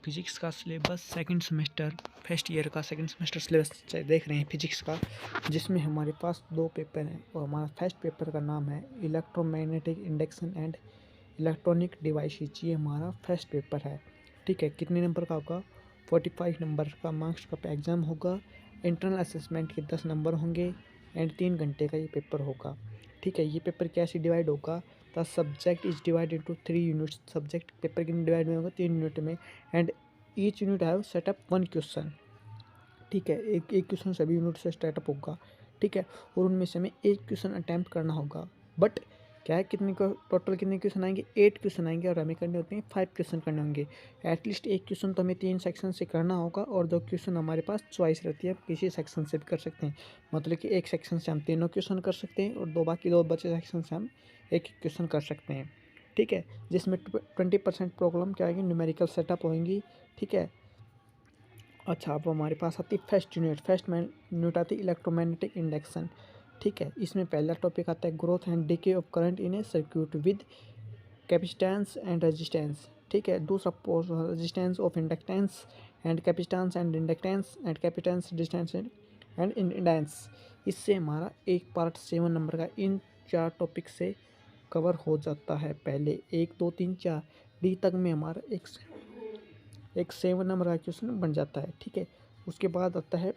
Physics का syllabus second semester first year का second semester syllabus देख रहे हैं फिजिक्स का, जिसमें हमारे पास 2 पेपर हैं और हमारा फर्स्ट पेपर का नाम है electromagnetic induction and electronic devices. ये हमारा फर्स्ट पेपर है। ठीक है, कितने नंबर का होगा? 45 नंबर का मार्क्स का एग्ज़ाम होगा। इंटरनल असेसमेंट के 10 नंबर होंगे एंड 3 घंटे का ये पेपर होगा। ठीक है, ये पेपर कैसे डिवाइड होगा? The subject is divide into 3 units. Subject paper कितने डिवाइड में होगा? 3 यूनिट में and each unit have setup 1 question. ठीक है, एक क्वेश्चन सभी यूनिट से स्टार्टअप होगा। ठीक है, और उनमें से हमें एक क्वेश्चन अटैम्प्ट करना होगा। बट क्या है, कितने को टोटल कितने क्वेश्चन आएंगे? 8 क्वेश्चन आएंगे और हमें करने होते हैं 5 क्वेश्चन करने होंगे। एटलीस्ट एक क्वेश्चन तो हमें 3 सेक्शन से करना होगा और 2 क्वेश्चन हमारे पास चॉइस रहती है, किसी सेक्शन से भी कर सकते हैं। मतलब कि एक सेक्शन से हम तीनों क्वेश्चन कर सकते हैं और बाकी दो बचे सेक्शन से हम एक क्वेश्चन कर सकते हैं। ठीक है, जिसमें 20% प्रॉब्लम क्या आएगी? न्यूमेरिकल सेटअप होंगी। ठीक है, अच्छा, अब हमारे पास आती है फर्स्ट यूनिट आती है इलेक्ट्रोमैग्नेटिक इंडक्शन। ठीक है, इसमें पहला टॉपिक आता है growth and decay of current in a circuit with capacitance and resistance. ठीक है, दूसरा resistance of inductance and capacitance and inductance and capacitance resistance and inductance. इससे हमारा एक पार्ट 7 नंबर का इन 4 टॉपिक से कवर हो जाता है। पहले 1 2 3 4 डी तक में हमारा एक 7 नंबर का क्वेश्चन बन जाता है। ठीक है, उसके बाद आता है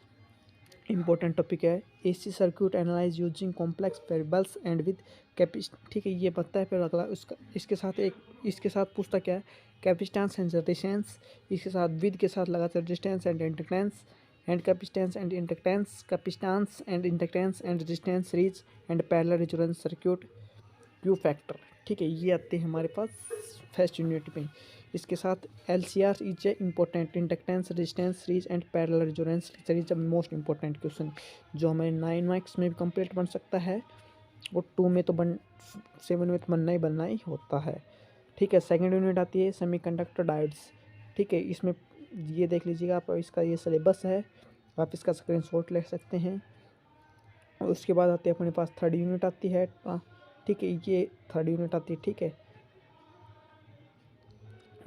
इम्पोर्टेंट टॉपिक है AC circuit analyse using complex variables and with capacitance. ठीक है, ये पता है। फिर अगला उसका इसके साथ पूछता क्या है? Capacitance and resistance. इसके साथ विद के साथ लगातार resistance and inductance and capacitance and inductance, capacitance and inductance and resistance series and parallel resonance circuit Q factor. ठीक है, ये आते हैं हमारे पास फर्स्ट यूनिट में। इसके साथ LCR is a important inductance resistance series and parallel resonance series most important question, जो हमें 9 मार्क्स में भी कंप्लीट बन सकता है और 2 में तो 7 में तो बनना ही होता है। ठीक है, सेकंड यूनिट आती है सेमीकंडक्टर डायोड्स। ठीक है, इसमें ये देख लीजिएगा आप, इसका ये सिलेबस है, आप इसका स्क्रीनशॉट ले सकते हैं। और उसके बाद आती है अपने पास थर्ड यूनिट आती है। ठीक है, ये थर्ड यूनिट आती है।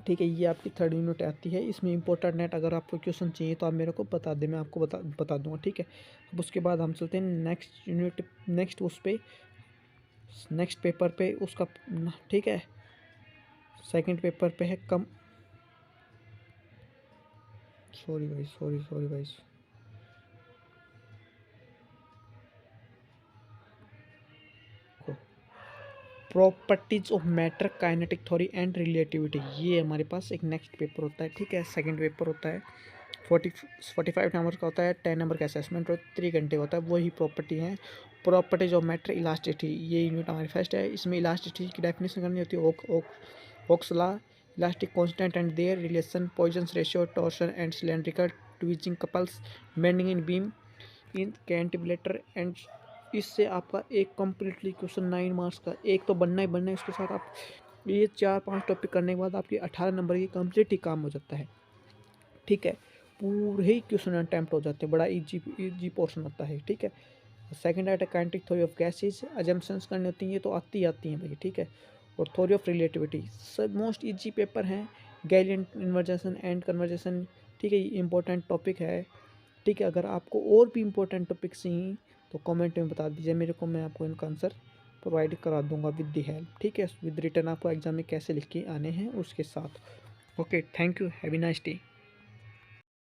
ठीक है, ये आपकी थर्ड यूनिट आती है। इसमें इंपॉर्टेंट नेट अगर आपको क्वेश्चन चाहिए तो आप मेरे को बता दें, मैं आपको बता दूंगा। ठीक है, अब उसके बाद हम चलते हैं नेक्स्ट यूनिट, नेक्स्ट पेपर पे उसका। ठीक है, सेकंड पेपर पे है सॉरी भाई properties of matter, kinetic theory and relativity. ये हमारे पास एक नेक्स्ट पेपर होता है। ठीक है, सेकंड पेपर होता है 45 नंबर का होता है। 10 नंबर का असेसमेंट और 3 घंटे का होता है। वही प्रॉपर्टी है, प्रॉपर्टीज ऑफ मैटर, इलास्टिसिटी। ये यूनिट हमारी फर्स्ट है। इसमें इलास्टिसिटी की डेफिनेशन करनी होती है। Hooke's law, elastic constant and their relation, Poisson's ratio, torsion and cylindrical twisting couples, bending in beam in cantilever and. इससे आपका एक कम्प्लीटली क्वेश्चन 9 मार्क्स का एक तो बनना ही इसके साथ आप ये 4-5 टॉपिक करने के बाद आपकी 18 नंबर की कम्प्लीट ही काम हो जाता है। ठीक है, पूरे ही क्वेश्चन अटैम्प्ट हो जाते हैं, बड़ा इजी पोर्शन होता है। ठीक है, सेकंड आइट kinetic theory of gases, assumptions करनी होती हैं, ये तो आती हैं भाई। ठीक है, और थ्योरी ऑफ रिलेटिविटी सब मोस्ट इजी पेपर हैं। Galleon inversion and conversation. ठीक है, ये इंपॉर्टेंट टॉपिक है। ठीक है, अगर आपको और भी इंपॉर्टेंट टॉपिक चाहिए तो कमेंट में बता दीजिए मेरे को, मैं आपको इनका आंसर प्रोवाइड करा दूंगा विद दी हेल्प। ठीक है, विद रिटर्न आपको एग्जाम में कैसे लिख के आने हैं उसके साथ। Okay, thank you, have a nice day.